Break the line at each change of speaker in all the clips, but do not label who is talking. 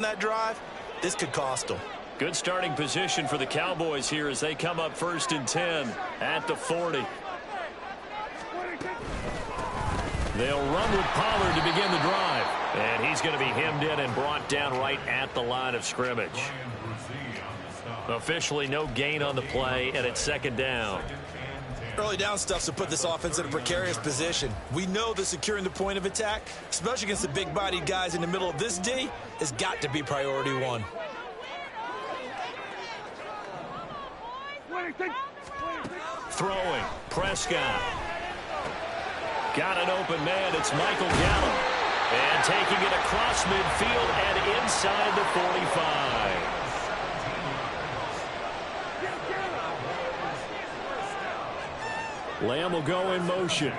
that drive, this could cost them.
Good starting position for the Cowboys here as they come up 1st and 10 at the 40. They'll run with Pollard to begin the drive. And he's going to be hemmed in and brought down right at the line of scrimmage. Officially no gain on the play, and it's 2nd down.
Early down stuff to put this offense in a precarious position. We know that securing the point of attack, especially against the big-bodied guys in the middle of this D, has got to be priority one.
Throwing, Prescott. Got an open man, it's Michael Gallup. And taking it across midfield and inside the 45. Lamb will go in motion.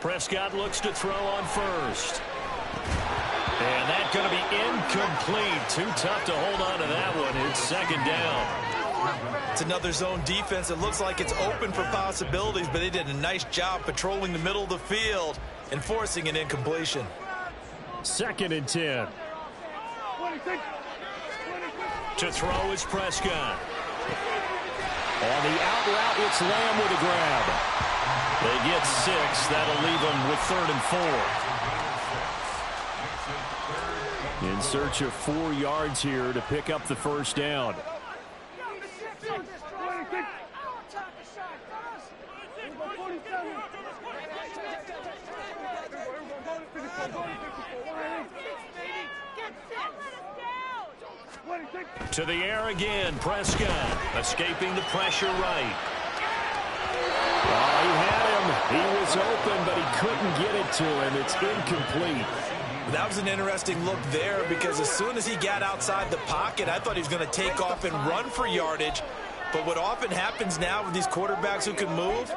Prescott looks to throw on first. And that's going to be incomplete. Too tough to hold on to that one. It's 2nd down.
It's another zone defense. It looks like it's open for possibilities, but they did a nice job patrolling the middle of the field and forcing an incompletion.
2nd and 10. To throw is Prescott. On the out route, it's Lamb with a grab. They get 6. That'll leave them with 3rd and 4. In search of 4 yards here to pick up the 1st down. To the air again, Prescott escaping the pressure right. Oh, he had him. He was open, but he couldn't get it to him. It's incomplete.
That was an interesting look there because as soon as he got outside the pocket, I thought he was going to take off and run for yardage. But what often happens now with these quarterbacks who can move,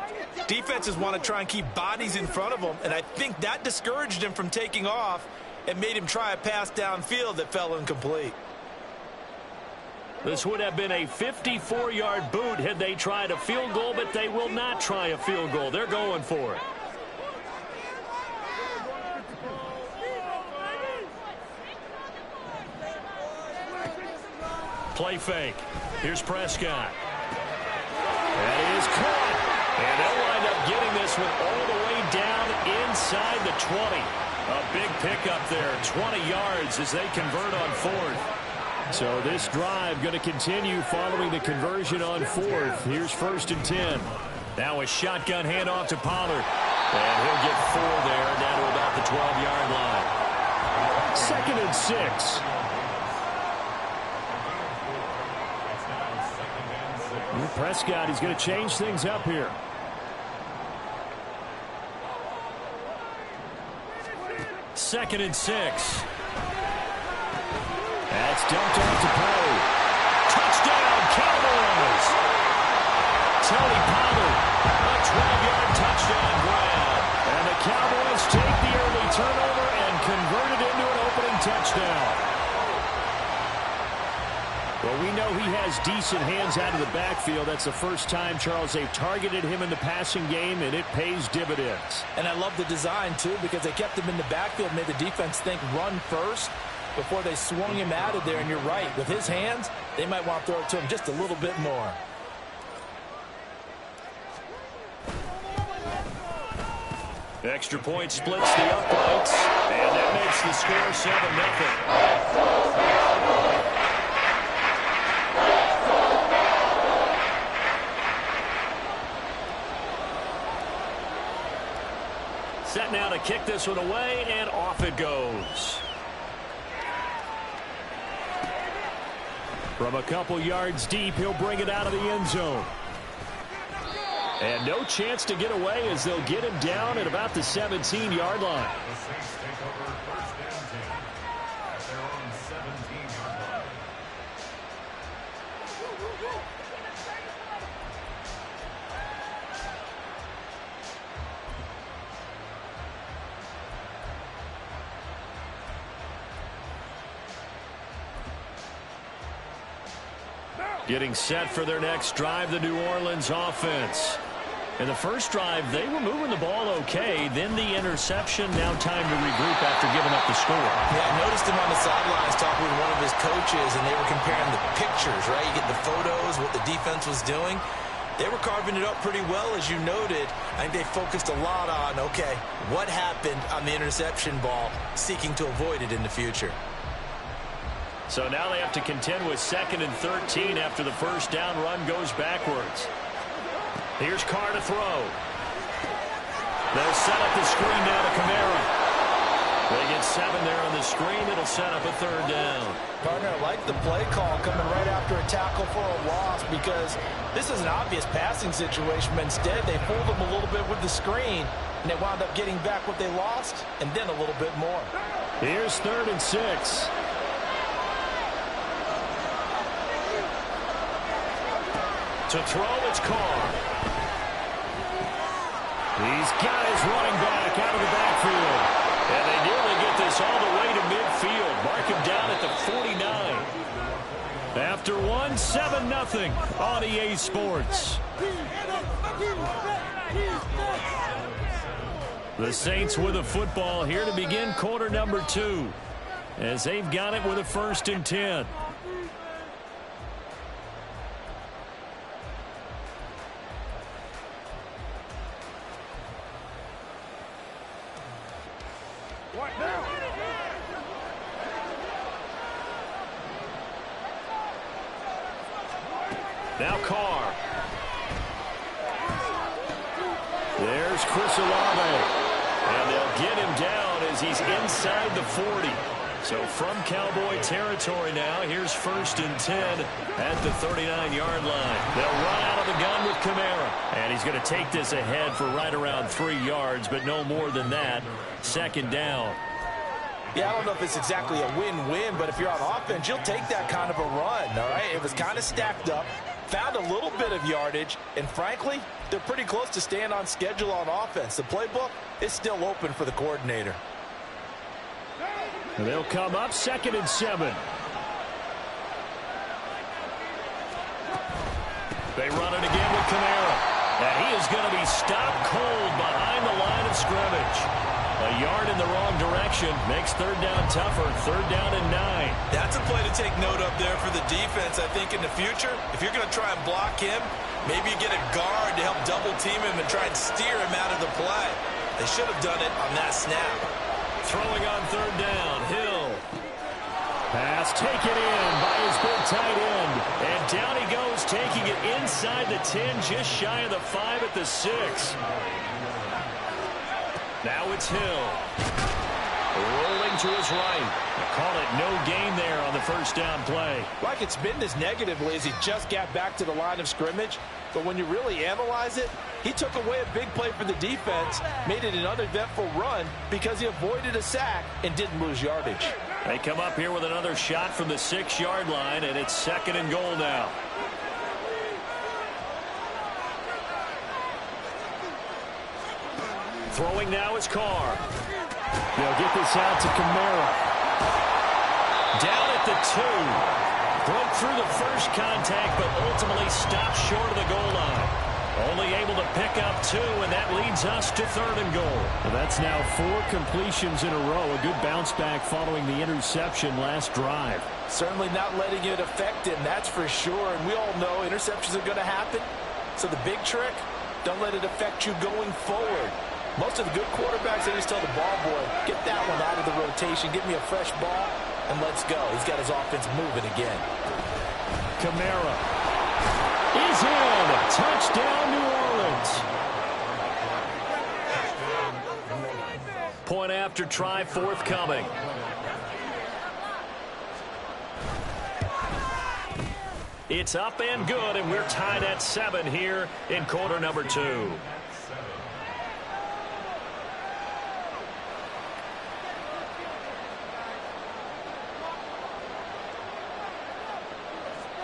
defenses want to try and keep bodies in front of them, and I think that discouraged him from taking off and made him try a pass downfield that fell incomplete.
This would have been a 54-yard boot had they tried a field goal, but they will not try a field goal. They're going for it. Play fake. Here's Prescott. That is caught. And they'll wind up getting this one all the way down inside the 20. A big pickup there, 20 yards as they convert on 4th. So this drive going to continue following the conversion on 4th. Here's 1st and 10. Now a shotgun handoff to Pollard. And he'll get 4 there down to about the 12-yard line. 2nd and 6. Prescott, he's going to change things up here. Second and 6. That's dumped off to Poe. Touchdown, Cowboys! Tony Pollard, a 12-yard touchdown grab. And the Cowboys take the early turnover and convert it into an opening touchdown. Well, we know he has decent hands out of the backfield. That's the first time, Charles, they've targeted him in the passing game, and it pays dividends.
And I love the design, too, because they kept him in the backfield, made the defense think run first before they swung him out of there. And you're right, with his hands, they might want to throw it to him just a little bit more.
Extra point splits the uprights, and that makes the score 7-0. Set now to kick this one away, and off it goes. From a couple yards deep, he'll bring it out of the end zone. And no chance to get away as they'll get him down at about the 17-yard line. Getting set for their next drive, the New Orleans offense. In the first drive, they were moving the ball okay. Then the interception. Now time to regroup after giving up the score.
Yeah, I noticed him on the sidelines talking with one of his coaches, and they were comparing the pictures, right? You get the photos, what the defense was doing. They were carving it up pretty well, as you noted. I think they focused a lot on, okay, what happened on the interception ball, seeking to avoid it in the future.
So now they have to contend with 2nd and 13 after the first down run goes backwards. Here's Carr to throw. They'll set up the screen now to Kamara. They get 7 there on the screen. It'll set up a 3rd down.
Partner, I like the play call coming right after a tackle for a loss, because this is an obvious passing situation, but instead they fooled them a little bit with the screen, and they wound up getting back what they lost and then a little bit more.
Here's 3rd and 6. To throw, it's Carr. These guys running back out of the backfield. And they nearly get this all the way to midfield. Mark him down at the 49. After 7-0 on EA Sports. The Saints with a football here to begin quarter number 2. As they've got it with a 1st and 10. Now Carr. There's Chris Olave. And they'll get him down as he's inside the 40. So from Cowboy territory now, here's 1st and 10 at the 39-yard line. They'll run out of the gun with Kamara. And he's going to take this ahead for right around 3 yards, but no more than that. 2nd down.
Yeah, I don't know if it's exactly a win-win, but if you're on offense, you'll take that kind of a run, all right? It was kind of stacked up, found a little bit of yardage, and frankly, they're pretty close to staying on schedule on offense. The playbook is still open for the coordinator.
They'll come up 2nd and 7. They run it again with Kamara. And he is going to be stopped cold behind the line of scrimmage. A yard in the wrong direction makes 3rd down tougher. 3rd down and 9.
That's a play to take note of there for the defense. I think in the future, if you're going to try and block him, maybe you get a guard to help double team him and try and steer him out of the play. They should have done it on that snap.
Throwing on 3rd down, Hill. Pass taken in by his big tight end. And down he goes, taking it inside the 10, just shy of the 5 at the 6. Now it's Hill. Rolling to his right. Call it no gain there on the 1st down play.
Like it's been this negatively as he just got back to the line of scrimmage. But when you really analyze it, he took away a big play for the defense, made it an uneventful run because he avoided a sack and didn't lose yardage.
They come up here with another shot from the 6-yard line, and it's 2nd and goal now. Throwing now is Carr. They'll get this out to Kamara. Down at the 2. Broke through the first contact, but ultimately stopped short of the goal line. Only able to pick up 2, and that leads us to 3rd and goal. Well, that's now 4 completions in a row. A good bounce back following the interception last drive.
Certainly not letting it affect him, that's for sure. And we all know interceptions are going to happen. So the big trick, don't let it affect you going forward. Most of the good quarterbacks, they just tell the ball boy, get that one out of the rotation, give me a fresh ball, and let's go. He's got his offense moving again.
Kamara is in. Touchdown, New Orleans. Point after try forthcoming. It's up and good, and we're tied at 7 here in quarter number 2.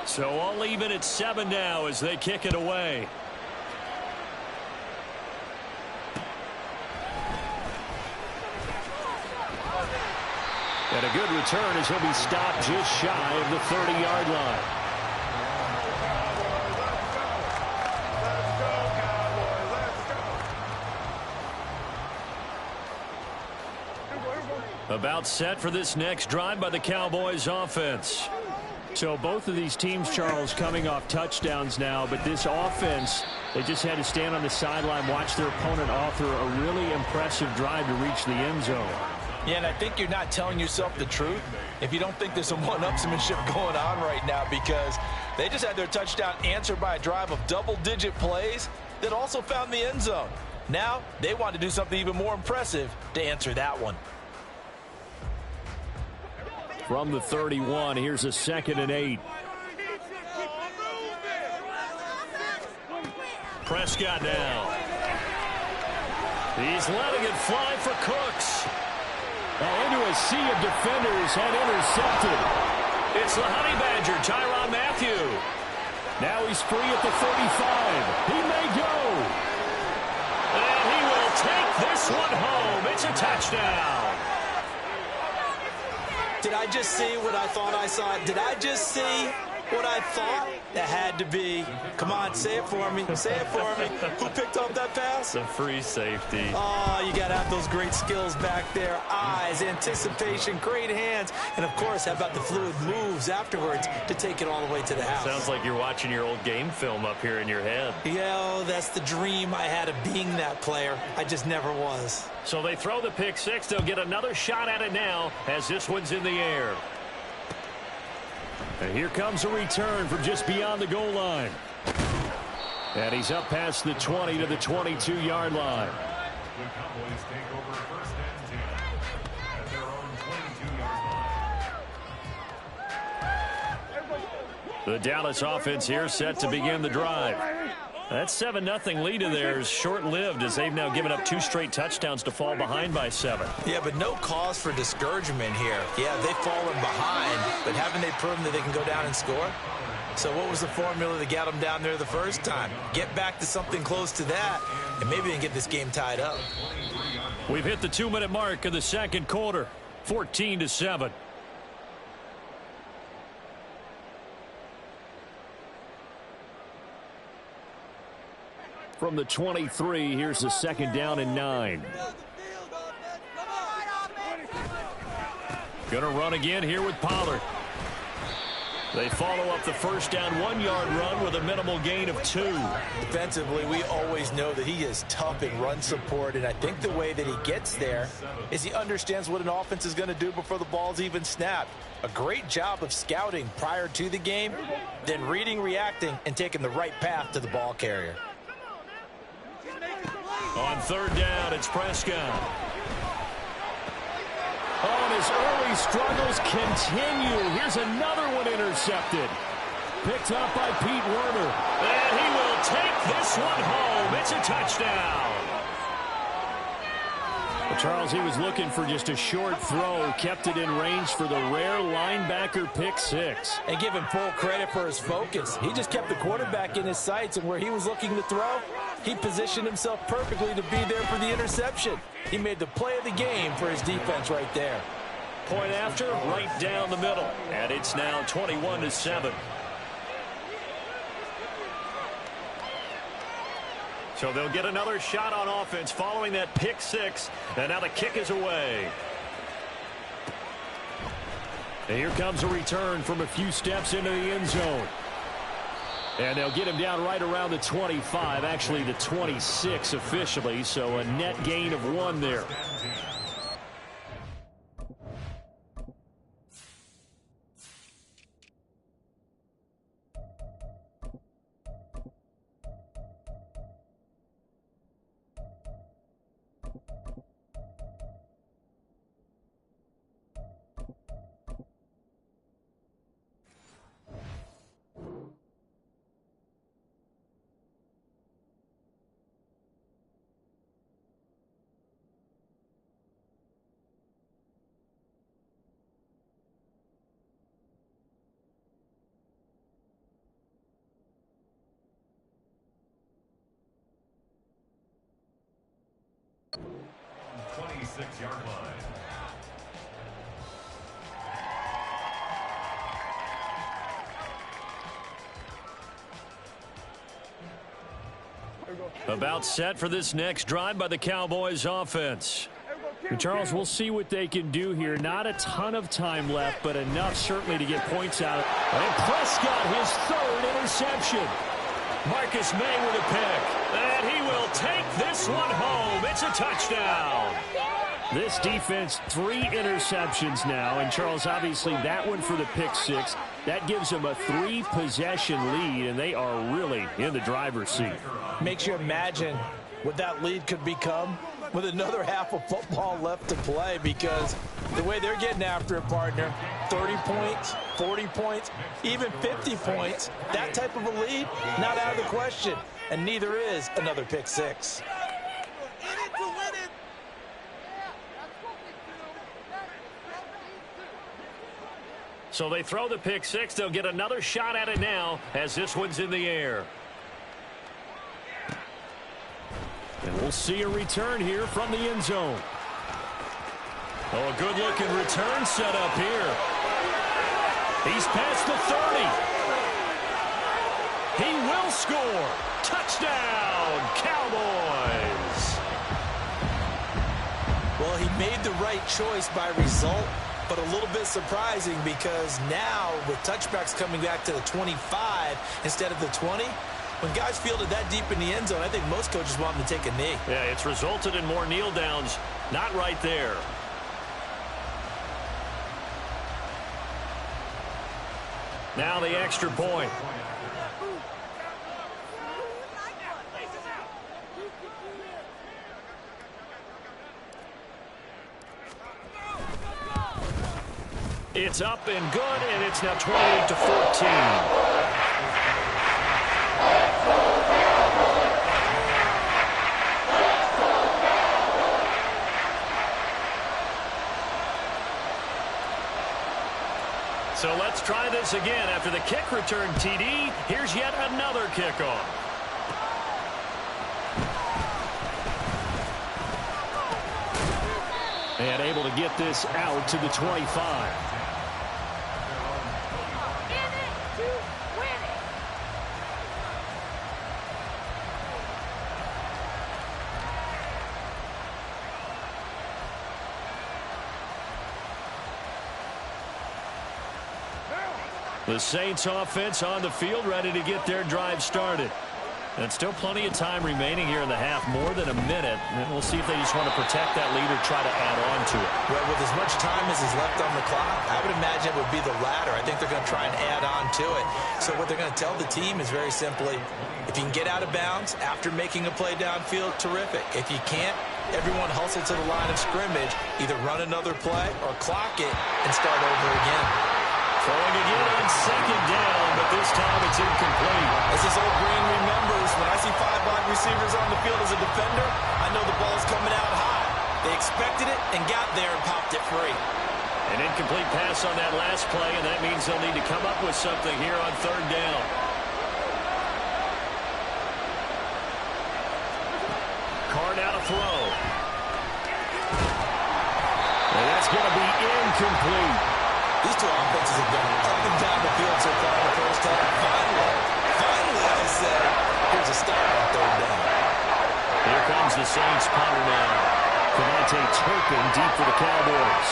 So all even at 7 now as they kick it away. And a good return as he'll be stopped just shy of the 30-yard line. About set for this next drive by the Cowboys offense.
So both of these teams, Charles, coming off touchdowns now, but this offense, they just had to stand on the sideline, watch their opponent author a really impressive drive to reach the end zone.
Yeah, and I think you're not telling yourself the truth if you don't think there's some one-upsmanship going on right now, because they just had their touchdown answered by a drive of double-digit plays that also found the end zone. Now they want to do something even more impressive to answer that one.
From the 31, here's a 2nd and 8. Prescott now. He's letting it fly for Cooks.
Into a sea of defenders and intercepted.
It's the Honey Badger, Tyrann Mathieu.
Now he's free at the 35. He may go.
And he will take this one home. It's a touchdown.
Did I just see what I thought I saw? Did I just see what I thought? That had to be. Come on, say it for me. Say it for me. Who picked up that pass?
The free safety.
Oh, you got to have those great skills back there. Eyes, anticipation, great hands. And, of course, how about the fluid moves afterwards to take it all the way to the house?
Sounds like you're watching your old game film up here in your head.
Yeah, that's the dream I had of being that player. I just never was.
So they throw the pick six. They'll get another shot at it now as this one's in the air.
And here comes a return from just beyond the goal line. And he's up past the 20 to the 22-yard line.
The Cowboys take over 1st and 10 at their own 22-yard line.
The Dallas offense here set to begin the drive. That 7-0 lead of theirs short-lived as they've now given up 2 straight touchdowns to fall behind by 7.
Yeah, but no cause for discouragement here. Yeah, they've fallen behind, but haven't they proven that they can go down and score? So what was the formula that got them down there the first time? Get back to something close to that, and maybe they can get this game tied up.
We've hit the 2-minute mark of the second quarter, 14-7.
From the 23, here's a 2nd down and 9.
Gonna run again here with Pollard. They follow up the first down 1-yard run with a minimal gain of 2.
Defensively, we always know that he is tough in run support, and I think the way that he gets there is he understands what an offense is going to do before the ball's even snapped. A great job of scouting prior to the game, then reading, reacting, and taking the right path to the ball carrier.
On 3rd down, it's Prescott.
Oh, and his early struggles continue. Here's another one intercepted. Picked up by Pete Werner.
And he will take this one home. It's a touchdown.
Well, Charles, he was looking for just a short throw. Kept it in range for the rare linebacker pick 6.
And give him full credit for his focus. He just kept the quarterback in his sights, and where he was looking to throw, he positioned himself perfectly to be there for the interception. He made the play of the game for his defense right there.
Point after, right down the middle. And it's now 21-7. So they'll get another shot on offense following that pick 6. And now the kick is away.
And here comes a return from a few steps into the end zone. And they'll get him down right around the 25, actually the 26 officially, so a net gain of 1 there.
On the 26-yard line.
About set for this next drive by the Cowboys offense.
And Charles, we'll see what they can do here. Not a ton of time left, but enough certainly to get points out. And Prescott, his third interception. Marcus May with a pick. And he will take this one home. It's a touchdown. This defense, 3 interceptions now. And Charles, obviously that one for the pick 6. That gives them a 3-possession lead, and they are really in the driver's seat.
Makes you imagine what that lead could become with another half of football left to play, because the way they're getting after it, partner, 30 points, 40 points, even 50 points, that type of a lead, not out of the question. And neither is another pick 6.
So they throw the pick 6. They'll get another shot at it now as this one's in the air.
And we'll see a return here from the end zone.
Oh, a good-looking return set up here. He's past the 30. He will score. Touchdown, Cowboys.
Well, he made the right choice by result, but a little bit surprising because now with touchbacks coming back to the 25 instead of the 20, when guys fielded that deep in the end zone, I think most coaches want them to take a knee.
Yeah, it's resulted in more kneel downs. Not right there. Now the extra point. It's up and good, and it's now 28-14. So let's try this again. After the kick return, TD, here's yet another kickoff.
And able to get this out to the 25.
The Saints offense on the field, ready to get their drive started. And still plenty of time remaining here in the half, more than a minute. And we'll see if they just want to protect that lead or try to add on to it.
Well, with as much time as is left on the clock, I would imagine it would be the latter. I think they're going to try and add on to it. So what they're going to tell the team is very simply, if you can get out of bounds after making a play downfield, terrific. If you can't, everyone hustle to the line of scrimmage, either run another play or clock it and start over again.
Throwing again on second down, but this time it's incomplete.
As this old Green remembers, when I see 5 wide receivers on the field as a defender, I know the ball's coming out high. They expected it and got there and popped it free.
An incomplete pass on that last play, and that means they'll need to come up with something here on third down. Carr now to throw. And that's going to be incomplete.
These two offenses have gone up and down the field so far in the first half. Finally, I say, here's a stop on third down.
Here comes the Saints punter now.
Cavante Turpin deep for the Cowboys.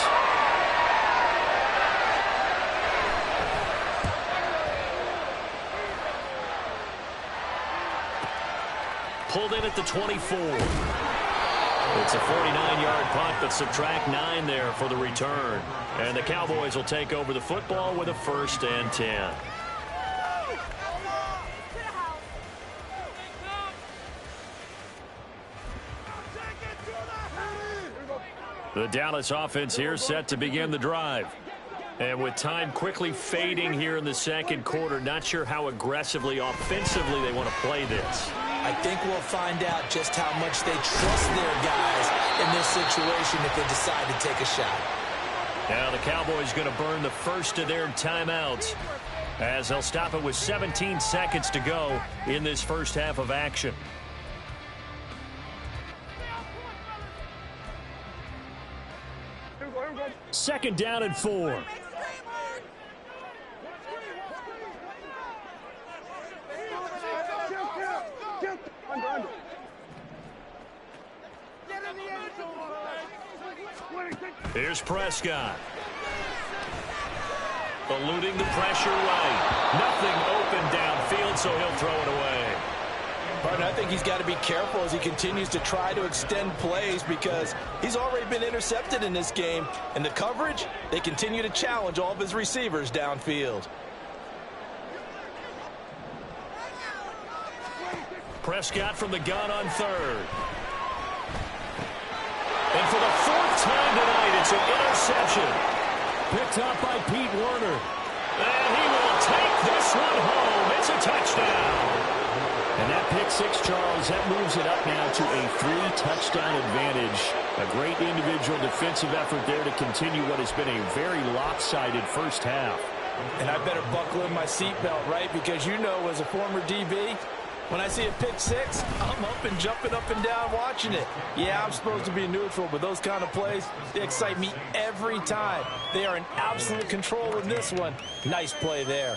Pulled in at the 24. It's a 49-yard punt, but subtract 9 there for the return. And the Cowboys will take over the football with a 1st and 10. The Dallas offense here set to begin the drive. And with time quickly fading here in the second quarter, not sure how aggressively, offensively they want to play this.
I think we'll find out just how much they trust their guys in this situation if they decide to take a shot.
Now the Cowboys going to burn the first of their timeouts as they'll stop it with 17 seconds to go in this first half of action.
Second down and 4.
Here's Prescott. Eluding the pressure right. Nothing open downfield, so he'll throw it away.
Partner, I think he's got to be careful as he continues to try to extend plays because he's already been intercepted in this game. And the coverage, they continue to challenge all of his receivers downfield.
Prescott from the gun on third. And for the fourth time tonight, it's an interception.
Picked up by Pete Werner.
And he will take this one home. It's a touchdown.
And that pick six, Charles, that moves it up now to a 3-touchdown advantage. A great individual defensive effort there to continue what has been a very lopsided first half.
And I better buckle in my seatbelt, right? Because you know, as a former DB, when I see a pick six, I'm up and jumping up and down watching it. Yeah, I'm supposed to be neutral, but those kind of plays, they excite me every time. They are in absolute control in this one. Nice play there.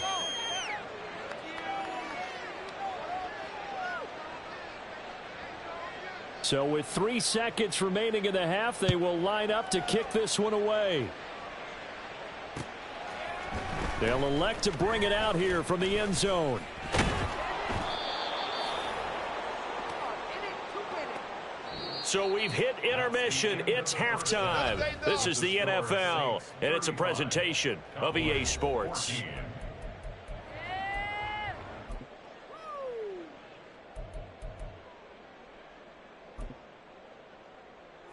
So with 3 seconds remaining in the half, they will line up to kick this one away. They'll elect to bring it out here from the end zone.
So we've hit intermission. It's halftime. This is the NFL, and it's a presentation of EA Sports.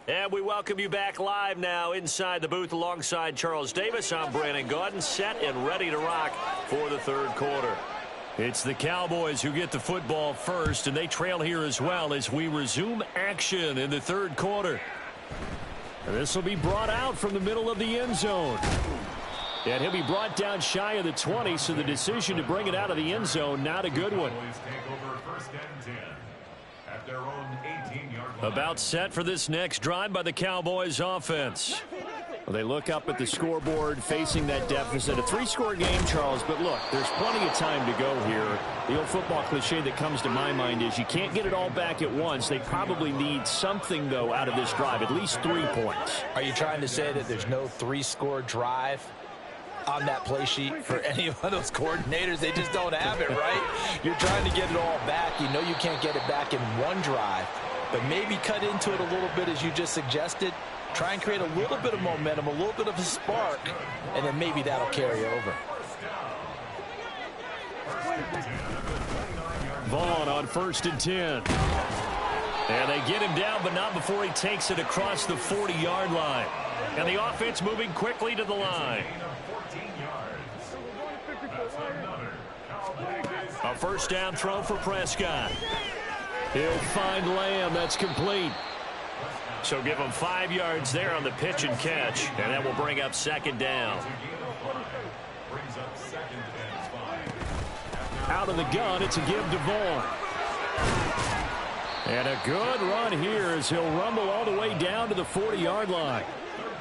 And we welcome you back live now inside the booth alongside Charles Davis. I'm Brandon Gaudin, set and ready to rock for the third quarter.
It's the Cowboys who get the football first, and they trail here as well as we resume action in the third quarter. And this will be brought out from the middle of the end zone. And he'll be brought down shy of the 20, so the decision to bring it out of the end zone, not a good one. About set for this next drive by the Cowboys offense. Well, they look up at the scoreboard facing that deficit. A 3-score game, Charles, but look, there's plenty of time to go here. The old football cliche that comes to my mind is you can't get it all back at once. They probably need something, though, out of this drive, at least 3 points.
Are you trying to say that there's no 3-score drive on that play sheet for any of those coordinators? They just don't have it, right? You're trying to get it all back. You know you can't get it back in one drive, but maybe cut into it a little bit as you just suggested. Try and create a little bit of momentum, a little bit of a spark, and then maybe that'll carry over.
Vaughn on 1st and 10. And they get him down, but not before he takes it across the 40-yard line. And the offense moving quickly to the line. A first down throw for Prescott. He'll find Lamb. That's complete.
So give him 5 yards there on the pitch and catch, and that will bring up second down.
Out of the gun, it's a give to Vaughn. And a good run here as he'll rumble all the way down to the 40-yard line.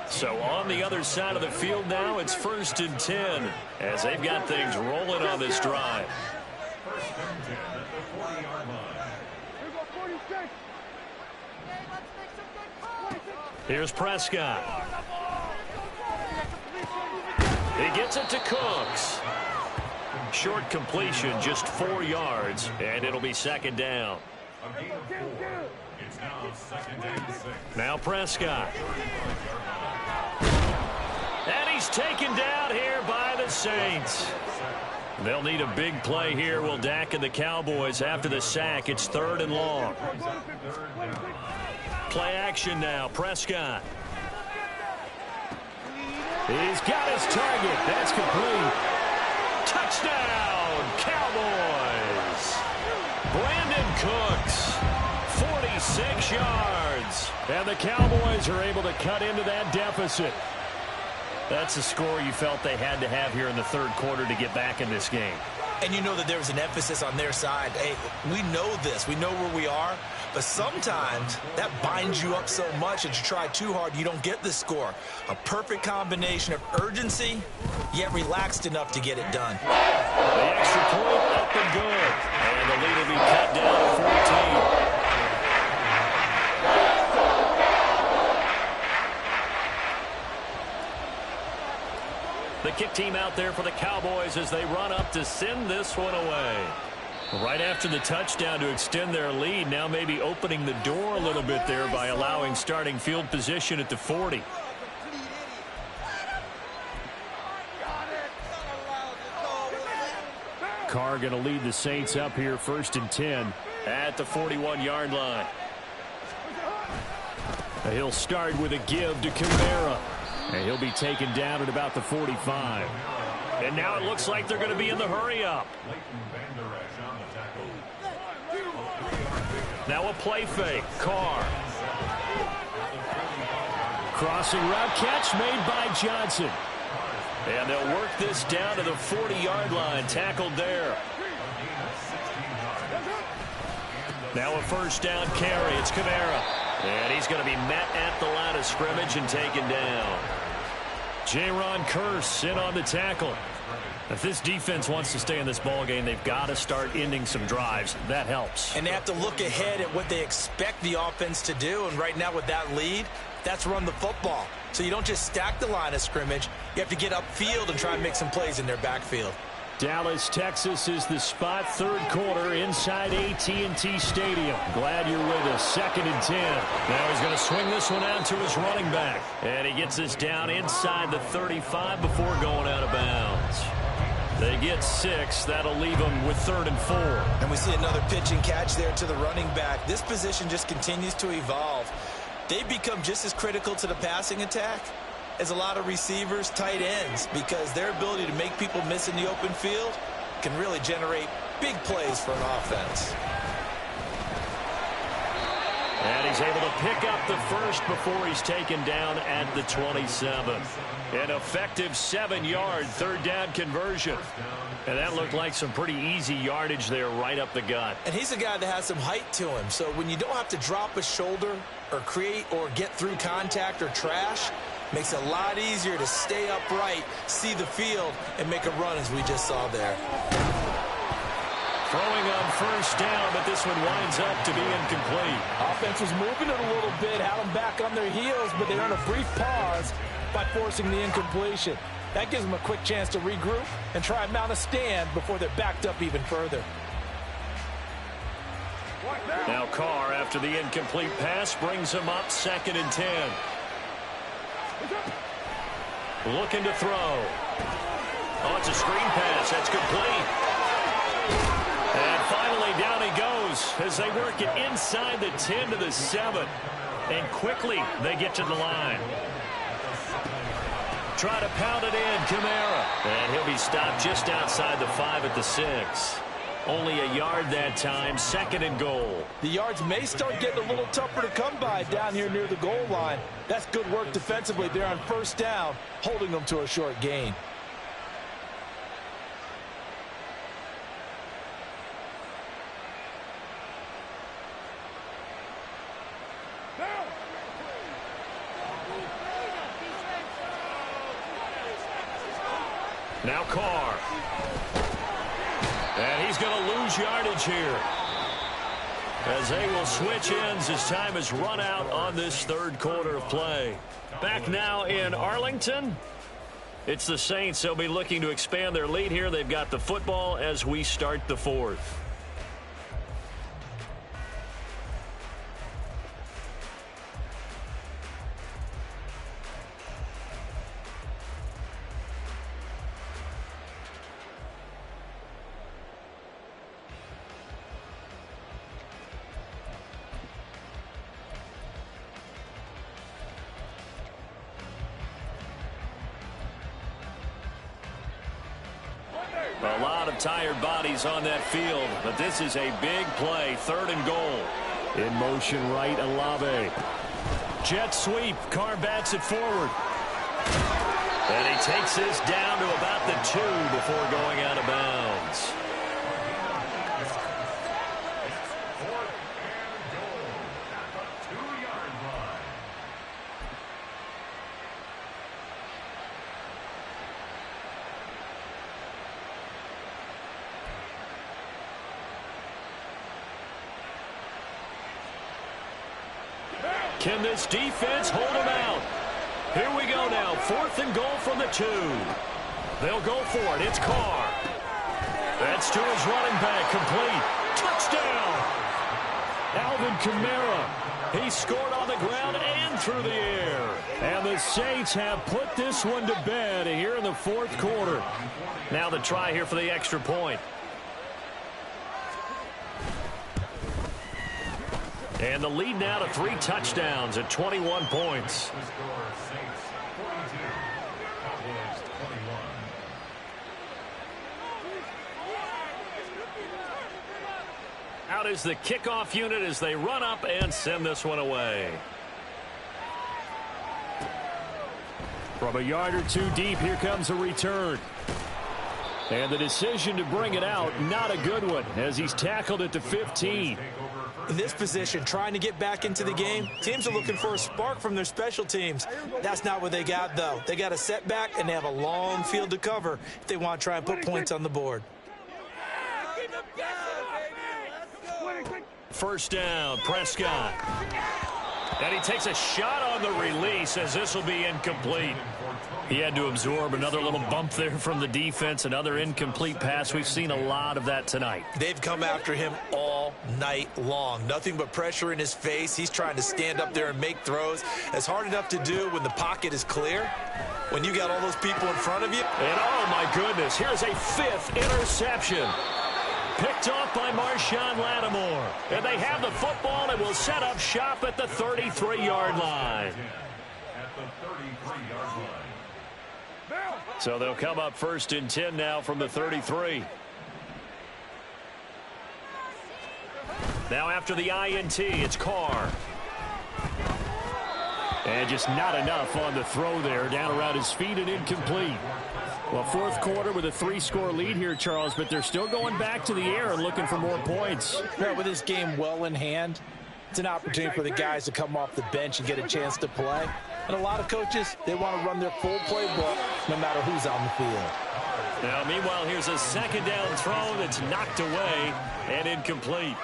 So on the other side of the field now, it's 1st and 10 as they've got things rolling on this drive. Here's Prescott. He gets it to Cooks. Short completion, just 4 yards, and it'll be second down. Now Prescott. And he's taken down here by the Saints. They'll need a big play here, will Dak and the Cowboys after the sack. It's 3rd and long. Play action now, Prescott.
He's got his target. That's complete.
Touchdown, Cowboys. Brandon Cooks, 46 yards.
And the Cowboys are able to cut into that deficit.
That's a score you felt they had to have here in the third quarter to get back in this game.
And you know that there was an emphasis on their side. Hey, we know this. We know where we are. But sometimes that binds you up so much that you try too hard, you don't get the score. A perfect combination of urgency, yet relaxed enough to get it done.
The extra point up and good. And the lead will be cut down to 14. the kick team out there for the Cowboys as they run up to send this one away. Right after the touchdown to extend their lead, now maybe opening the door a little bit there by allowing starting field position at the 40.
Carr going to lead the Saints up here 1st and 10
at the 41-yard line.
He'll start with a give to Kamara, and he'll be taken down at about the 45.
And now it looks like they're going to be in the hurry-up. Now a play fake. Carr.
Crossing route catch made by Johnson.
And they'll work this down to the 40-yard line. Tackled there. Now a first down carry. It's Kamara. And he's going to be met at the line of scrimmage and taken down.
Jaron Kearse in on the tackle.
If this defense wants to stay in this ballgame, they've got to start ending some drives. That helps.
And they have to look ahead at what they expect the offense to do. And right now with that lead, that's run the football. So you don't just stack the line of scrimmage. You have to get upfield and try and make some plays in their backfield.
Dallas, Texas is the spot. 3rd quarter inside AT&T Stadium. Glad you're with us. 2nd and 10.
Now he's going to swing this one out to his running back. And he gets this down inside the 35 before going out of bounds. They get 6. That'll leave them with 3rd and 4.
And we see another pitch and catch there to the running back. This position just continues to evolve. They become just as critical to the passing attack as a lot of receivers, tight ends, because their ability to make people miss in the open field can really generate big plays for an offense.
And he's able to pick up the first before he's taken down at the 27. An effective 7-yard 3rd down conversion. And that looked like some pretty easy yardage there right up the gut.
And he's a guy that has some height to him. So when you don't have to drop a shoulder or create or get through contact or trash, makes it a lot easier to stay upright, see the field, and make a run as we just saw there.
Throwing on first down, but this one winds up to be incomplete.
Offense was moving it a little bit, had them back on their heels, but they earned a brief pause by forcing the incompletion. That gives them a quick chance to regroup and try and mount a stand before they're backed up even further.
Now Carr, after the incomplete pass, brings him up 2nd and 10. Looking to throw. Oh, it's a screen pass. That's complete. And finally, down he goes as they work it inside the 10 to the 7. And quickly, they get to the line. Try to pound it in, Kamara. And he'll be stopped just outside the 5 at the 6. Only a yard that time, 2nd and goal.
The yards may start getting a little tougher to come by down here near the goal line. That's good work defensively there on first down, holding them to a short gain.
Now Carr. And he's going to lose yardage here, as they will switch ends as time has run out on this 3rd quarter of play. Back now in Arlington. It's the Saints. They'll be looking to expand their lead here. They've got the football as we start the 4th. A lot of tired bodies on that field, but this is a big play, 3rd and goal.
In motion right, Olave.
Jet sweep, Carr bats it forward. And he takes this down to about the 2 before going out of bounds. Can this defense hold him out? Here we go now. 4th and goal from the 2. They'll go for it. It's Carr. That's to his running back. Complete. Touchdown. Alvin Kamara. He scored on the ground and through the air. And the Saints have put this one to bed here in the fourth quarter. Now the try here for the extra point. And the lead now to 3 touchdowns at 21 points. Out is the kickoff unit as they run up and send this one away. From a yard or two deep, here comes a return. And the decision to bring it out, not a good one, as he's tackled at the 15.
In this position, trying to get back into the game, teams are looking for a spark from their special teams. That's not what they got, though. They got a setback, and they have a long field to cover if they want to try and put points on the board.
First down, Prescott. And he takes a shot on the release as this will be incomplete. He had to absorb another little bump there from the defense, another incomplete pass. We've seen a lot of that tonight.
They've come after him all night long. Nothing but pressure in his face. He's trying to stand up there and make throws. It's hard enough to do when the pocket is clear. When you got all those people in front of you.
And oh my goodness, here's a 5th interception. Picked off by Marshawn Lattimore. And they have the football and will set up shop at the 33-yard line. So they'll come up 1st and 10 now from the 33. Now after the INT, it's Carr. And just not enough on the throw there. Down around his feet and incomplete. Well, fourth quarter with a 3-score lead here, Charles, but they're still going back to the air and looking for more points.
Yeah, with this game well in hand, it's an opportunity for the guys to come off the bench and get a chance to play. And a lot of coaches, they want to run their full playbook no matter who's on the field.
Now, meanwhile, here's a 2nd down throw that's knocked away and incomplete.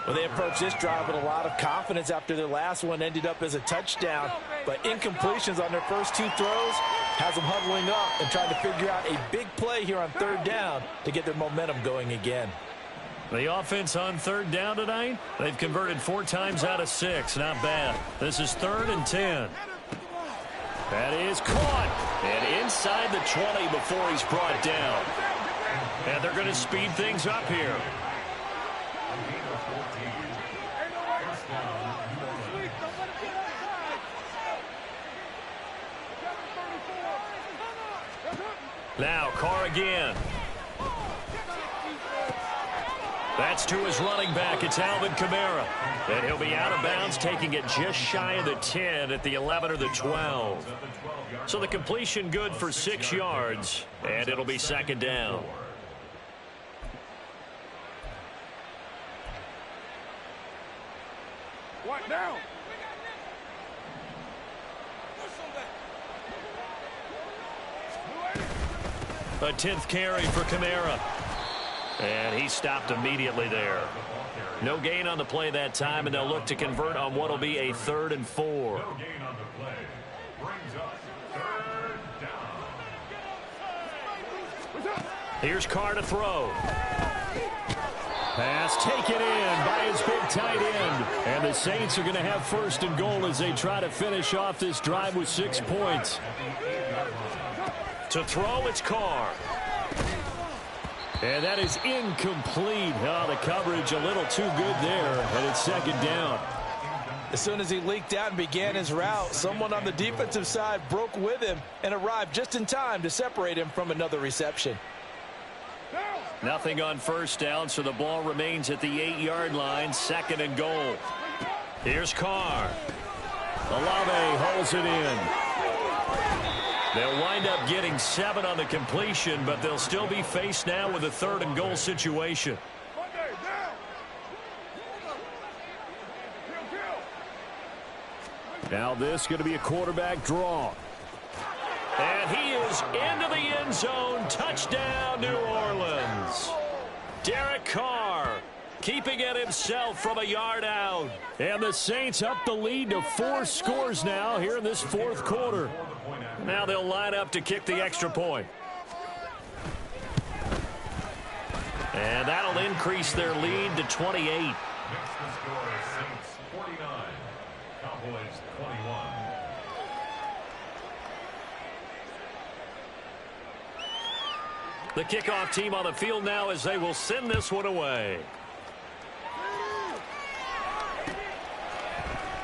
Well, they approached this drive with a lot of confidence after their last one ended up as a touchdown. But incompletions on their first 2 throws has them huddling up and trying to figure out a big play here on 3rd down to get their momentum going again.
The offense on 3rd down tonight, they've converted 4 times out of 6. Not bad. This is 3rd and 10. That is caught. And inside the 20 before he's brought down. And they're going to speed things up here. Now Carr again. That's to his running back. It's Alvin Kamara. And he'll be out of bounds, taking it just shy of the 10 at the 11 or the 12. So the completion good for 6 yards, and it'll be 2nd down.
What now?
A 10th carry for Kamara. And he stopped immediately there. No gain on the play that time, and they'll look to convert on what will be a 3rd and 4.
No gain on the play. Brings us 3rd down.
Here's Carr to throw. Pass taken in by his big tight end. And the Saints are going to have 1st and goal as they try to finish off this drive with 6 points. To throw, it's Carr. And that is incomplete. Oh, the coverage a little too good there, and it's 2nd down.
As soon as he leaked out and began his route, someone on the defensive side broke with him and arrived just in time to separate him from another reception.
Nothing on 1st down, so the ball remains at the 8-yard line, 2nd and goal. Here's Carr. Olave holds it in. They'll wind up getting 7 on the completion, but they'll still be faced now with a 3rd and goal situation. Now this going to be a quarterback draw. And he is into the end zone. Touchdown, New Orleans. Derek Carr keeping it himself from a yard out. And the Saints up the lead to 4 scores now here in this 4th quarter. Now they'll line up to kick the extra point. And that'll increase their lead to 28.
Next to score, Saints 49, Cowboys 21.
The kickoff team on the field now as they will send this one away.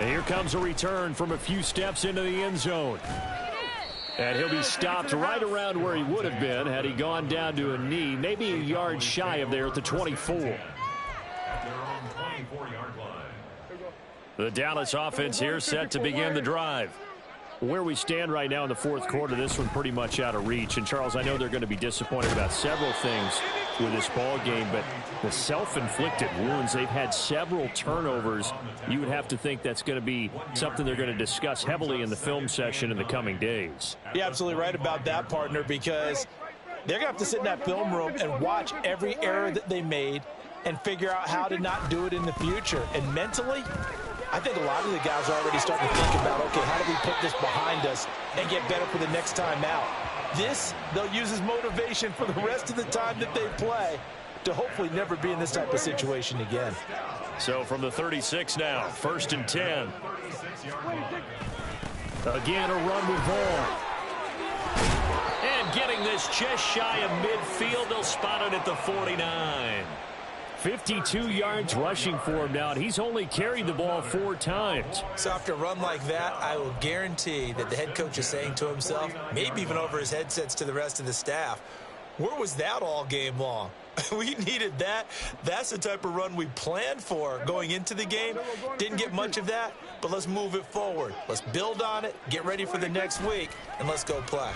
And here comes a return from a few steps into the end zone. And he'll be stopped right around where he would have been had he gone down to a knee, maybe a yard shy of there at the 24.
At their own 24-yard line.
The Dallas offense here set to begin the drive. Where we stand right now in the fourth quarter, this one pretty much out of reach. And, Charles, I know they're going to be disappointed about several things with this ball game, but the self-inflicted wounds, they've had several turnovers. You would have to think that's going to be something they're going to discuss heavily in the film session in the coming days.
You're absolutely right about that, partner, because they're going to have to sit in that film room and watch every error that they made and figure out how to not do it in the future. And mentally, I think a lot of the guys are already starting to think about, okay, how do we put this behind us and get better for the next time out? This, they'll use as motivation for the rest of the time that they play to hopefully never be in this type of situation again.
So from the 36 now, 1st and 10. Again, a run with Vaughn. And getting this just shy of midfield, they'll spot it at the 49. 52 yards rushing for him now, and he's only carried the ball 4 times.
So after a run like that, I will guarantee that the head coach is saying to himself, maybe even over his headsets to the rest of the staff, where was that all game long? We needed that. That's the type of run we planned for going into the game. Didn't get much of that, but let's move it forward. Let's build on it, get ready for the next week, and let's go play.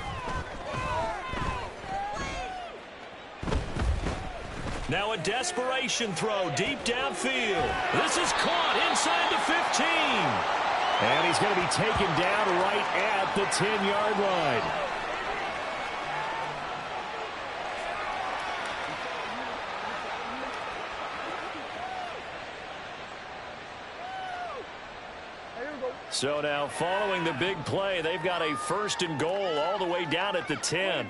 Now a desperation throw deep downfield. This is caught inside the 15. And he's going to be taken down right at the 10-yard line. So now following the big play, they've got a 1st and goal all the way down at the 10.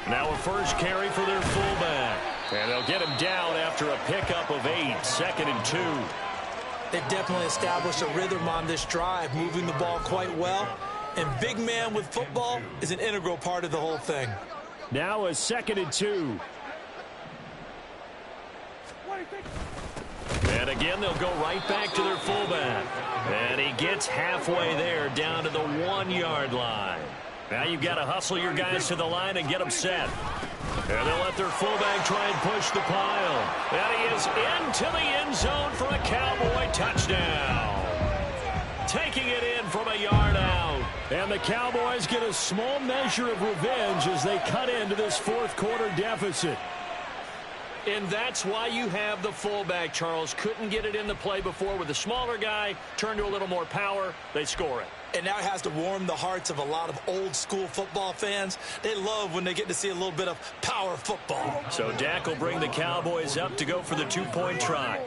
Now a first carry for their fullback. And they'll get him down after a pickup of 8, 2nd and 2.
They've definitely established a rhythm on this drive, moving the ball quite well. And big man with football is an integral part of the whole thing.
Now a 2nd and 2. And again, they'll go right back to their fullback. And he gets halfway there down to the 1-yard line. Now you've got to hustle your guys to the line and get them set. And they'll let their fullback try and push the pile. And he is into the end zone for a Cowboy touchdown. Taking it in from a yard out. And the Cowboys get a small measure of revenge as they cut into this fourth quarter deficit. And that's why you have the fullback, Charles. Couldn't get it in the play before with the smaller guy. Turned to a little more power. They score it.
And now it has to warm the hearts of a lot of old-school football fans. They love when they get to see a little bit of power football.
So Dak will bring the Cowboys up to go for the 2-point try.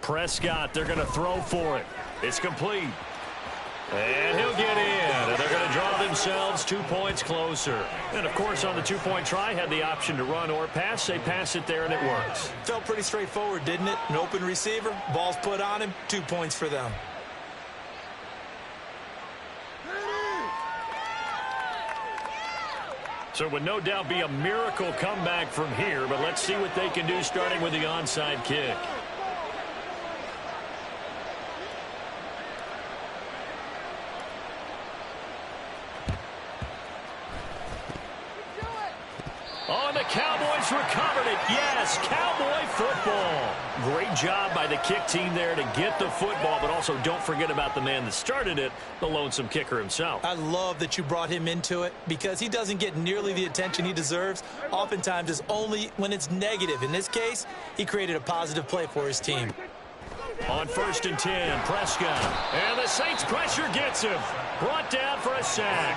Prescott, they're going to throw for it. It's complete. And he'll get in. And they're going to draw themselves 2 points closer. And, of course, on the 2-point try, had the option to run or pass. They pass it there, and it works.
Felt pretty straightforward, didn't it? An open receiver, ball's put on him, 2 points for them.
So it would no doubt be a miracle comeback from here, but let's see what they can do starting with the onside kick. Oh, and the Cowboys recovered it. Yes, Cowboy football. Great job by the kick team there to get the football, but also don't forget about the man that started it, the lonesome kicker himself.
I love that you brought him into it because he doesn't get nearly the attention he deserves. Oftentimes it's only when it's negative. In this case, he created a positive play for his team.
On 1st and 10, Prescott. And the Saints pressure gets him. Brought down for a sack.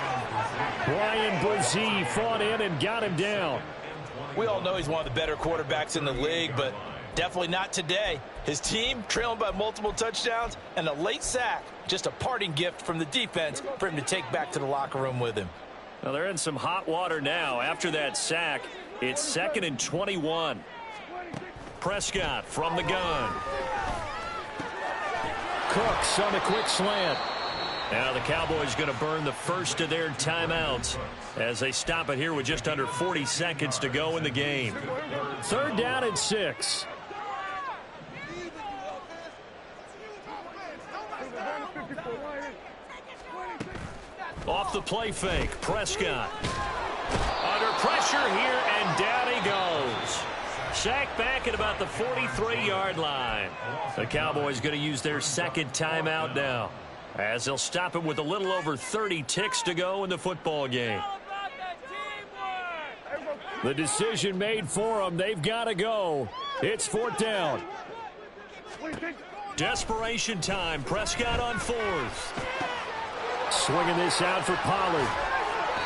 Brian Brzee fought in and got him down.
We all know he's one of the better quarterbacks in the league, but definitely not today. His team trailing by multiple touchdowns and a late sack. Just a parting gift from the defense for him to take back to the locker room with him.
Well, they're in some hot water now. After that sack, it's 2nd and 21. Prescott from the gun.
Cooks on a quick slant.
Now the Cowboys going to burn the first of their timeouts as they stop it here with just under 40 seconds to go in the game.
3rd down and 6.
Off the play fake, Prescott. Under pressure here, and down he goes. Sacked back at about the 43-yard line. The Cowboys going to use their 2nd timeout now, as they'll stop it with a little over 30 ticks to go in the football game.
The decision made for them. They've got to go. It's 4th down.
Desperation time. Prescott on 4th.
Swinging this out for Pollard.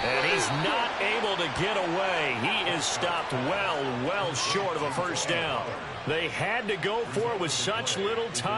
And he's not able to get away. He is stopped well short of a first down. They had to go for it with such little time.